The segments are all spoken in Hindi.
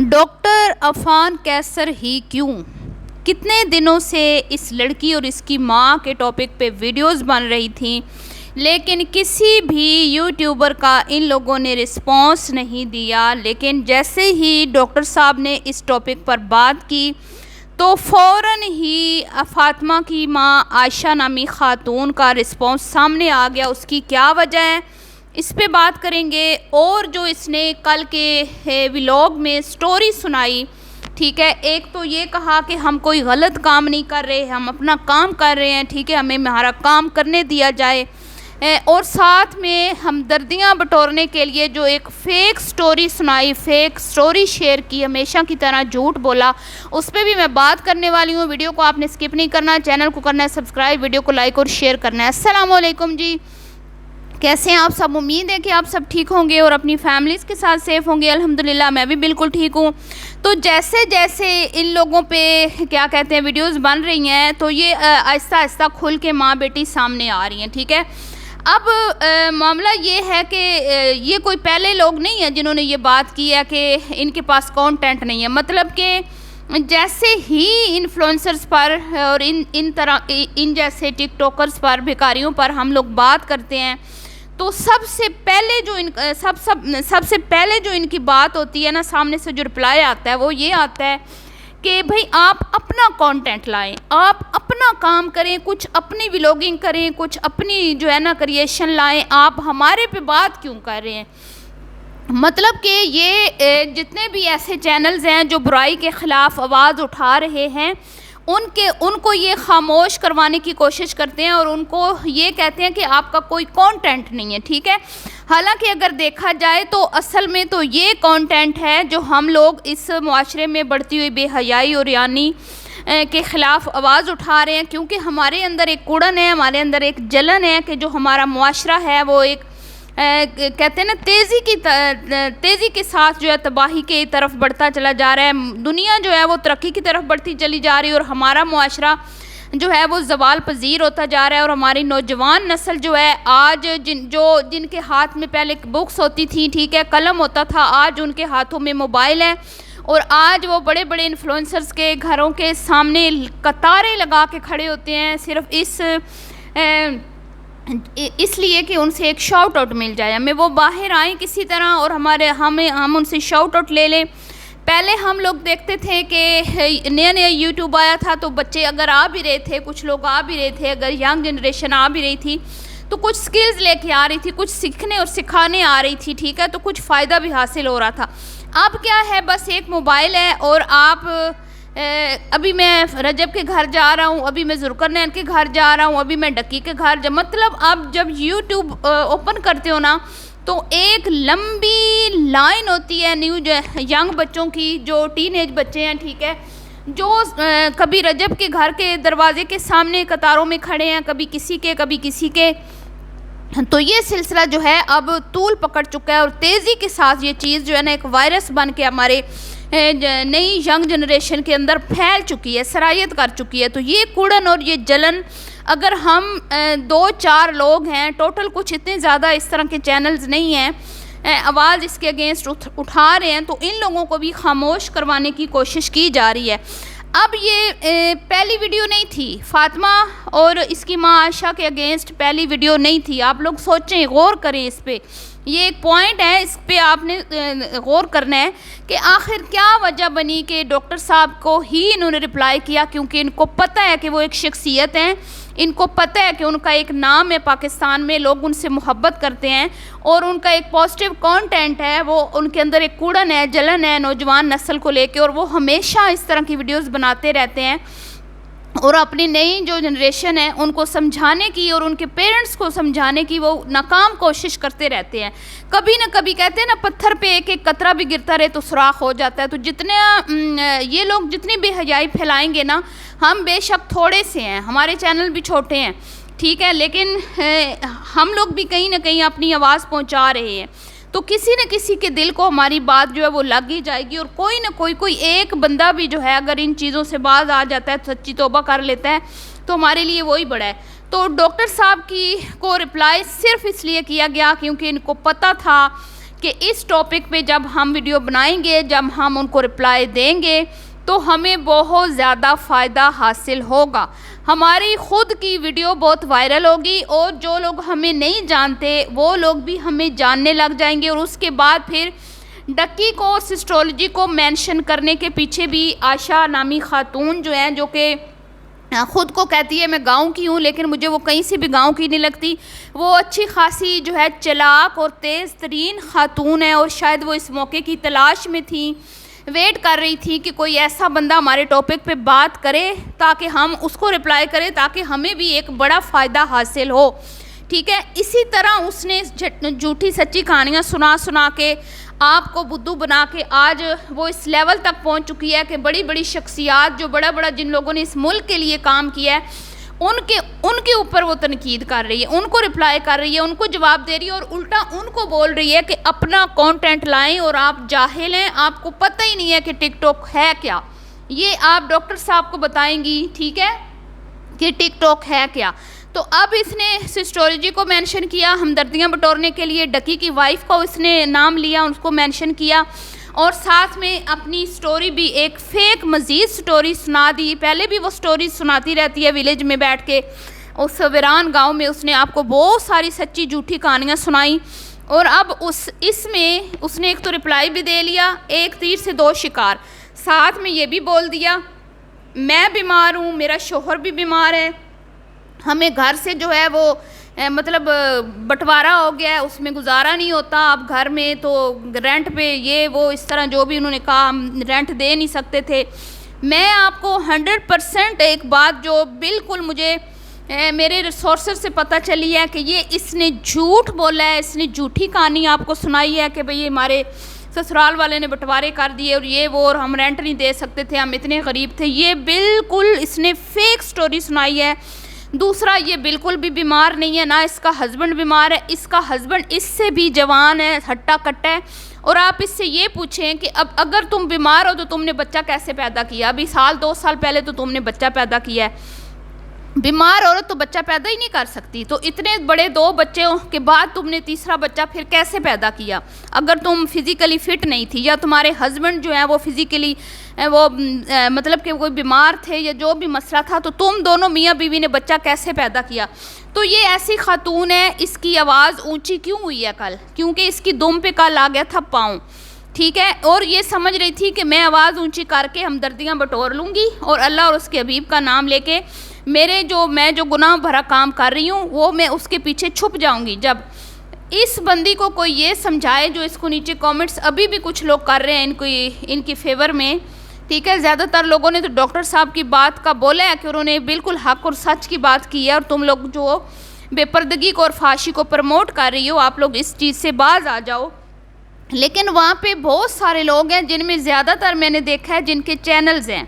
डॉक्टर अफान कैसर ही क्यों? कितने दिनों से इस लड़की और इसकी माँ के टॉपिक पे वीडियोस बन रही थी, लेकिन किसी भी यूट्यूबर का इन लोगों ने रिस्पांस नहीं दिया। लेकिन जैसे ही डॉक्टर साहब ने इस टॉपिक पर बात की तो फ़ौरन ही फ़ातिमा की माँ आयशा नामी ख़ातून का रिस्पांस सामने आ गया। उसकी क्या वजह है, इस पे बात करेंगे। और जो इसने कल के व्लॉग में स्टोरी सुनाई, ठीक है, एक तो ये कहा कि हम कोई गलत काम नहीं कर रहे, हम अपना काम कर रहे हैं, ठीक है, हमें हमारा काम करने दिया जाए। और साथ में हमदर्दियाँ बटोरने के लिए जो एक फ़ेक स्टोरी सुनाई, फ़ेक स्टोरी शेयर की, हमेशा की तरह झूठ बोला, उस पर भी मैं बात करने वाली हूँ। वीडियो को आपने स्किप नहीं करना, चैनल को करना है सब्सक्राइब, वीडियो को लाइक और शेयर करना है। अस्सलाम वालेकुम जी, कैसे हैं आप सब? उम्मीद है कि आप सब ठीक होंगे और अपनी फैमिलीज़ के साथ सेफ़ होंगे। अल्हम्दुलिल्लाह मैं भी बिल्कुल ठीक हूँ। तो जैसे जैसे इन लोगों पे क्या कहते हैं वीडियोस बन रही हैं, तो ये आहिस्ता आहिस्ता खुल के माँ बेटी सामने आ रही हैं, ठीक है। अब मामला ये है कि ये कोई पहले लोग नहीं हैं जिन्होंने ये बात की है कि इनके पास कंटेंट नहीं है। मतलब कि जैसे ही इन्फ्लुएंसर्स पर और इन जैसे टिकटॉकर्स पर, भिखारियों पर हम लोग बात करते हैं, तो सबसे पहले जो इनकी बात होती है ना, सामने से जो रिप्लाई आता है वो ये आता है कि भाई आप अपना कंटेंट लाएं, आप अपना काम करें, कुछ अपनी व्लॉगिंग करें, कुछ अपनी जो है ना क्रिएशन लाएं, आप हमारे पे बात क्यों कर रहे हैं। मतलब कि ये जितने भी ऐसे चैनल्स हैं जो बुराई के ख़िलाफ़ आवाज़ उठा रहे हैं, उनको ये खामोश करवाने की कोशिश करते हैं और उनको ये कहते हैं कि आपका कोई कंटेंट नहीं है, ठीक है। हालांकि अगर देखा जाए तो असल में तो ये कंटेंट है जो हम लोग इस मुआशरे में बढ़ती हुई बेहयाई और यानी के ख़िलाफ़ आवाज़ उठा रहे हैं, क्योंकि हमारे अंदर एक कूड़न है, हमारे अंदर एक जलन है कि जो हमारा मुआशरा है वो एक कहते हैं ना तेज़ी के साथ जो है तबाही के तरफ बढ़ता चला जा रहा है। दुनिया जो है वो तरक्की की तरफ बढ़ती चली जा रही है और हमारा मुआशरा जो है वो ज़वाल पजीर होता जा रहा है। और हमारी नौजवान नस्ल जो है आज जिनके हाथ में पहले बुक्स होती थी, ठीक है, कलम होता था, आज उनके हाथों में मोबाइल है और आज वो बड़े बड़े इन्फ्लुएंसर्स के घरों के सामने कतारें लगा के खड़े होते हैं, सिर्फ इसलिए कि उनसे एक शाउट आउट मिल जाए, हमें वो बाहर आए किसी तरह और हम उनसे शाउट आउट ले लें। पहले हम लोग देखते थे कि नया नया यूट्यूब आया था तो बच्चे अगर आ भी रहे थे, कुछ लोग आ भी रहे थे, अगर यंग जनरेशन आ भी रही थी तो कुछ स्किल्स लेके आ रही थी, कुछ सीखने और सिखाने आ रही थी, ठीक है, तो कुछ फ़ायदा भी हासिल हो रहा था। अब क्या है, बस एक मोबाइल है और आप अभी मैं रजब के घर जा रहा हूँ, अभी मैं जुल्करनैन के घर जा रहा हूँ, अभी मैं डक्की के घर मतलब आप जब यूट्यूब ओपन करते हो ना तो एक लंबी लाइन होती है न्यू यंग बच्चों की, जो टीनेज बच्चे हैं, ठीक है, जो कभी रजब के घर के दरवाजे के सामने कतारों में खड़े हैं, कभी किसी के। तो ये सिलसिला जो है अब तूल पकड़ चुका है और तेज़ी के साथ ये चीज़ जो है ना एक वायरस बन के हमारे नई यंग जनरेशन के अंदर फैल चुकी है, सरायत कर चुकी है। तो ये कूड़न और ये जलन, अगर हम 2-4 लोग हैं टोटल, कुछ इतने ज़्यादा इस तरह के चैनल्स नहीं हैं, आवाज़ इसके अगेंस्ट उठा रहे हैं, तो इन लोगों को भी खामोश करवाने की कोशिश की जा रही है। अब ये पहली वीडियो नहीं थी, फ़ातिमा और इसकी माँ आयशा के अगेंस्ट पहली वीडियो नहीं थी। आप लोग सोचें, गौर करें इस पर, ये एक पॉइंट है, इस पे आपने गौर करना है कि आखिर क्या वजह बनी कि डॉक्टर साहब को ही इन्होंने रिप्लाई किया, क्योंकि इनको पता है कि वो एक शख्सियत हैं, इनको पता है कि उनका एक नाम है पाकिस्तान में, लोग उनसे मोहब्बत करते हैं और उनका एक पॉजिटिव कंटेंट है, वो उनके अंदर एक कूड़न है, जलन है नौजवान नस्ल को लेके, और वो हमेशा इस तरह की वीडियोस बनाते रहते हैं और अपनी नई जो जनरेशन है उनको समझाने की और उनके पेरेंट्स को समझाने की वो नाकाम कोशिश करते रहते हैं। कभी ना कभी कहते हैं ना, पत्थर पे एक एक कतरा भी गिरता रहे तो सुराख हो जाता है। तो ये लोग जितनी बेहयाई फैलाएंगे ना, हम बेशक थोड़े से हैं, हमारे चैनल भी छोटे हैं, ठीक है, लेकिन हम लोग भी कहीं ना कहीं अपनी आवाज़ पहुंचा रहे हैं। तो किसी न किसी के दिल को हमारी बात जो है वो लग ही जाएगी और कोई एक बंदा भी जो है अगर इन चीज़ों से बाज आ जाता है, सच्ची तौबा कर लेता है, तो हमारे लिए वही बड़ा है। तो डॉक्टर साहब को रिप्लाई सिर्फ इसलिए किया गया क्योंकि इनको पता था कि इस टॉपिक पे जब हम वीडियो बनाएंगे, जब हम उनको रिप्लाई देंगे तो हमें बहुत ज़्यादा फ़ायदा हासिल होगा। हमारी ख़ुद की वीडियो बहुत वायरल होगी और जो लोग हमें नहीं जानते वो लोग भी हमें जानने लग जाएंगे। और उसके बाद फिर डक्की को, सिस्टोलॉजी को मेंशन करने के पीछे भी आशा नामी ख़ातून जो है, जो कि ख़ुद को कहती है मैं गांव की हूँ, लेकिन मुझे वो कहीं से भी गांव की नहीं लगती। वो अच्छी खासी जो है चालाक और तेज़ तरीन ख़ातून है और शायद वो इस मौके की तलाश में थी, वेट कर रही थी कि कोई ऐसा बंदा हमारे टॉपिक पे बात करे ताकि हम उसको रिप्लाई करें, ताकि हमें भी एक बड़ा फ़ायदा हासिल हो। ठीक है, इसी तरह उसने झूठी सच्ची कहानियाँ सुना के आपको बुद्धू बना के आज वो इस लेवल तक पहुंच चुकी है कि बड़ी बड़ी शख्सियात, जो बड़ा बड़ा जिन लोगों ने इस मुल्क के लिए काम किया है, उनके ऊपर वो तनकीद कर रही है, उनको रिप्लाई कर रही है, उनको जवाब दे रही है और उल्टा उनको बोल रही है कि अपना कंटेंट लाएं और आप जाहिल हैं, आपको पता ही नहीं है कि टिकटॉक है क्या। ये आप डॉक्टर साहब को बताएंगी, ठीक है, कि टिकटॉक है क्या। तो अब इसने सिस्टोलॉजी को मेंशन किया, हमदर्दियाँ बटोरने के लिए डक्की की वाइफ को इसने नाम लिया, उसको मेंशन किया और साथ में अपनी स्टोरी भी एक फ़ेक मज़ीद स्टोरी सुना दी। पहले भी वो स्टोरी सुनाती रहती है विलेज में बैठ के, उस वीरान गांव में उसने आपको बहुत सारी सच्ची झूठी कहानियाँ सुनाई। और अब इसमें उसने एक तो रिप्लाई भी दे लिया, एक तीर से दो शिकार, साथ में ये भी बोल दिया मैं बीमार हूँ, मेरा शोहर भी बीमार है, हमें घर से जो है वो मतलब बंटवारा हो गया है, उसमें गुजारा नहीं होता, अब घर में तो रेंट पे ये वो इस तरह जो भी उन्होंने कहा, हम रेंट दे नहीं सकते थे। मैं आपको 100% एक बात जो बिल्कुल मुझे मेरे रिसोर्सेज से पता चली है कि ये इसने झूठ बोला है, इसने झूठी कहानी आपको सुनाई है कि भाई हमारे ससुराल वाले ने बंटवारे कर दिए और ये वो, और हम रेंट नहीं दे सकते थे, हम इतने गरीब थे। ये बिल्कुल इसने फेक स्टोरी सुनाई है। दूसरा, ये बिल्कुल भी बीमार नहीं है, ना इसका हस्बैंड बीमार है, इसका हस्बैंड इससे भी जवान है, हट्टा कट्टा है। और आप इससे ये पूछें कि अब अगर तुम बीमार हो तो तुमने बच्चा कैसे पैदा किया? अभी 2 साल पहले तो तुमने बच्चा पैदा किया है। बीमार औरत तो बच्चा पैदा ही नहीं कर सकती, तो इतने बड़े 2 बच्चों के बाद तुमने तीसरा बच्चा फिर कैसे पैदा किया? अगर तुम फिज़िकली फ़िट नहीं थी या तुम्हारे हस्बैंड जो है वो फिज़िकली वो मतलब कि कोई बीमार थे या जो भी मसला था, तो तुम दोनों मियाँ बीवी ने बच्चा कैसे पैदा किया? तो ये ऐसी खातून है, इसकी आवाज़ ऊंची क्यों हुई है कल? क्योंकि इसकी दुम पे कल आ गया था पाँव, ठीक है। और ये समझ रही थी कि मैं आवाज़ ऊंची करके हमदर्दियाँ बटोर लूँगी और अल्लाह और उसके हबीब का नाम लेके मैं जो गुनाह भरा काम कर रही हूँ वो मैं उसके पीछे छुप जाऊँगी। जब इस बंदी को कोई ये समझाए, जो इसको नीचे कमेंट्स अभी भी कुछ लोग कर रहे हैं इनकी फेवर में, ठीक है, ज़्यादातर लोगों ने तो डॉक्टर साहब की बात का बोला है कि उन्होंने बिल्कुल हक और सच की बात की है, और तुम लोग जो बेपर्दगी को और फाशी को प्रमोट कर रही हो, आप लोग इस चीज़ से बाज आ जाओ। लेकिन वहाँ पे बहुत सारे लोग हैं जिनमें ज़्यादातर मैंने देखा है जिनके चैनल्स हैं,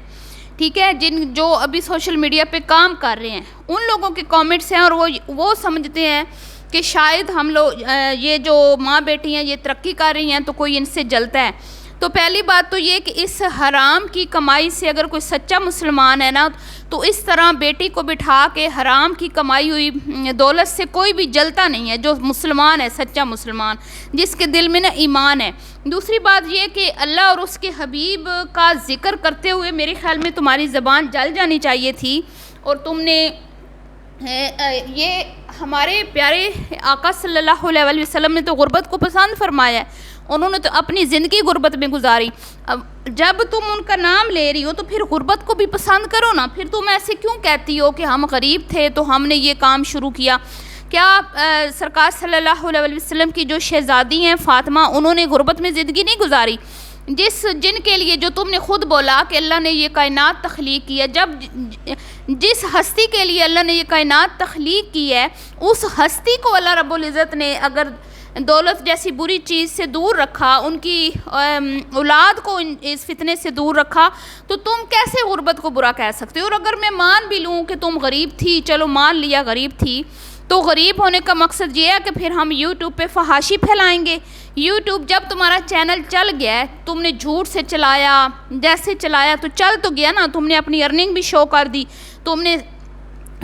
ठीक है, जो अभी सोशल मीडिया पे काम कर रहे हैं, उन लोगों के कमेंट्स हैं और वो समझते हैं कि शायद हम लोग ये जो माँ बेटी हैं ये तरक्की कर रही हैं तो कोई इनसे जलता है। तो पहली बात तो ये कि इस हराम की कमाई से अगर कोई सच्चा मुसलमान है ना, तो इस तरह बेटी को बिठा के हराम की कमाई हुई दौलत से कोई भी जलता नहीं है, जो मुसलमान है, सच्चा मुसलमान, जिसके दिल में ना ईमान है। दूसरी बात ये कि अल्लाह और उसके हबीब का जिक्र करते हुए मेरे ख्याल में तुम्हारी ज़बान जल जानी चाहिए थी, और तुमने ये हमारे प्यारे आका सल्लल्लाहु अलैहि वसल्लम ने तो गुर्बत को पसंद फरमाया है, उन्होंने तो अपनी ज़िंदगी गुर्बत में गुजारी। अब जब तुम उनका नाम ले रही हो तो फिर गुर्बत को भी पसंद करो ना। फिर तुम ऐसे क्यों कहती हो कि हम गरीब थे तो हमने ये काम शुरू किया? क्या सरकार सल्लल्लाहु अलैहि वसल्लम की जो शहज़ादी हैं फ़ातिमा, उन्होंने गुर्बत में ज़िंदगी नहीं गुजारी? जिनके लिए जो तुमने खुद बोला कि अल्लाह ने ये कायनात तख्लीक की है, जब जिस हस्ती के लिए अल्लाह ने ये कायनात तख्लीक की है, उस हस्ती को अल्लाह रब्बुल इज़्ज़त ने अगर दौलत जैसी बुरी चीज़ से दूर रखा, उनकी औलाद को इस फितने से दूर रखा, तो तुम कैसे गुर्बत को बुरा कह सकते हो? और अगर मैं मान भी लूँ कि तुम गरीब थी, चलो मान लिया गरीब थी, तो गरीब होने का मकसद ये है कि फिर हम यूट्यूब पे फहाशी फैलाएंगे। यूट्यूब जब तुम्हारा चैनल चल गया है, तुमने झूठ से चलाया, जैसे चलाया तो चल तो गया ना, तुमने अपनी अर्निंग भी शो कर दी, तुमने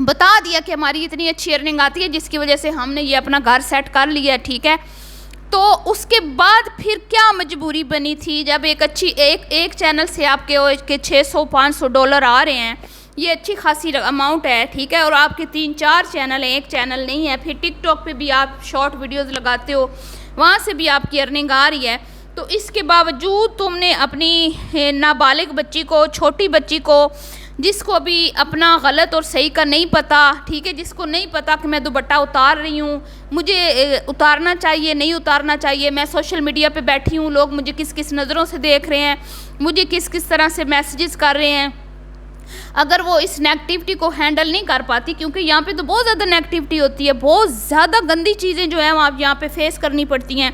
बता दिया कि हमारी इतनी अच्छी अर्निंग आती है जिसकी वजह से हमने ये अपना घर सेट कर लिया, ठीक है। तो उसके बाद फिर क्या मजबूरी बनी थी जब एक चैनल से आपके 600-500 डॉलर आ रहे हैं, ये अच्छी खासी अमाउंट है, ठीक है, और आपके 3-4 चैनल हैं, एक चैनल नहीं है। फिर टिकटॉक पे भी आप शॉर्ट वीडियोस लगाते हो, वहाँ से भी आपकी अर्निंग आ रही है। तो इसके बावजूद तुमने अपनी नाबालिग बच्ची को, छोटी बच्ची को, जिसको अभी अपना गलत और सही का नहीं पता, ठीक है, जिसको नहीं पता कि मैं दुपट्टा उतार रही हूँ, मुझे उतारना चाहिए नहीं उतारना चाहिए, मैं सोशल मीडिया पे बैठी हूँ, लोग मुझे किस किस नज़रों से देख रहे हैं, मुझे किस किस तरह से मैसेजेस कर रहे हैं, अगर वो इस नेगेटिविटी को हैंडल नहीं कर पाती, क्योंकि यहाँ पे तो बहुत ज़्यादा नेगेटिविटी होती है, बहुत ज़्यादा गंदी चीज़ें जो हैं वो आप यहाँ पे फेस करनी पड़ती हैं,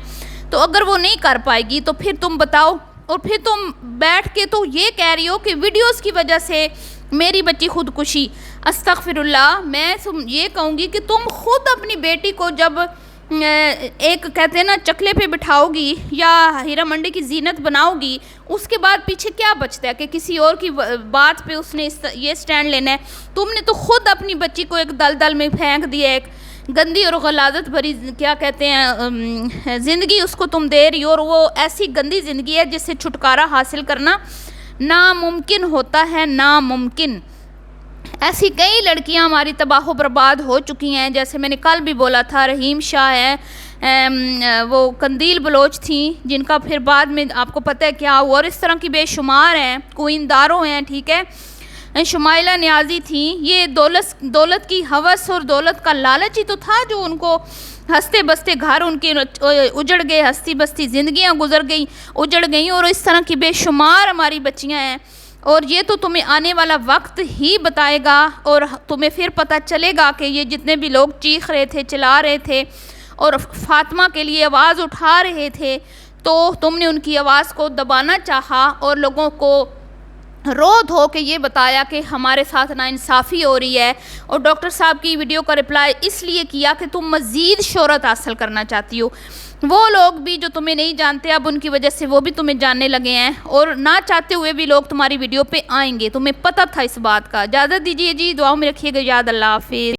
तो अगर वो नहीं कर पाएगी तो फिर तुम बताओ। और फिर तुम बैठ के तो ये कह रही हो कि वीडियोस की वजह से मेरी बच्ची खुदकुशी। अस्तगफिरुल्लाह, मैं ये कहूँगी कि तुम खुद अपनी बेटी को जब एक कहते हैं ना चकले पे बिठाओगी या हीरा मंडी की जीनत बनाओगी, उसके बाद पीछे क्या बचता है कि किसी और की बात पे उसने ये स्टैंड लेना है। तुमने तो खुद अपनी बच्ची को एक दलदल में फेंक दिया, एक गंदी और गलादत भरी क्या कहते हैं ज़िंदगी उसको तुम दे रही हो, और वो ऐसी गंदी ज़िंदगी है जिससे छुटकारा हासिल करना नामुमकिन होता है, नामुमकिन। ऐसी कई लड़कियां हमारी तबाह बर्बाद हो चुकी हैं, जैसे मैंने कल भी बोला था, रहीम शाह है, वो कंदील बलोच थी, जिनका फिर बाद में आपको पता है क्या हुआ, और इस तरह की बेशुमार हैं, क्वीन दारो हैं, ठीक है, शुमाइला नियाजी थी। ये दौलत की हवस और दौलत का लालच ही तो था जो उनको हंसते बसते घर उनके उजड़ गए, हंसती बसती ज़िंदगियां गुजर गई, उजड़ गई, और इस तरह की बेशुमार हमारी बच्चियां हैं। और ये तो तुम्हें आने वाला वक्त ही बताएगा, और तुम्हें फिर पता चलेगा कि ये जितने भी लोग चीख रहे थे, चिल्ला रहे थे और फातिमा के लिए आवाज़ उठा रहे थे, तो तुमने उनकी आवाज़ को दबाना चाहा और लोगों को रो धो के ये बताया कि हमारे साथ नाइंसाफ़ी हो रही है। और डॉक्टर साहब की वीडियो का रिप्लाई इसलिए किया कि तुम मज़ीद शोहरत हासिल करना चाहती हो। वो लोग भी जो तुम्हें नहीं जानते, अब उनकी वजह से वो भी तुम्हें जानने लगे हैं, और ना चाहते हुए भी लोग तुम्हारी वीडियो पे आएंगे, तुम्हें पता था इस बात का। इजाज़त दीजिए जी, दुआओं में रखिएगा याद। अल्लाह हाफिज़।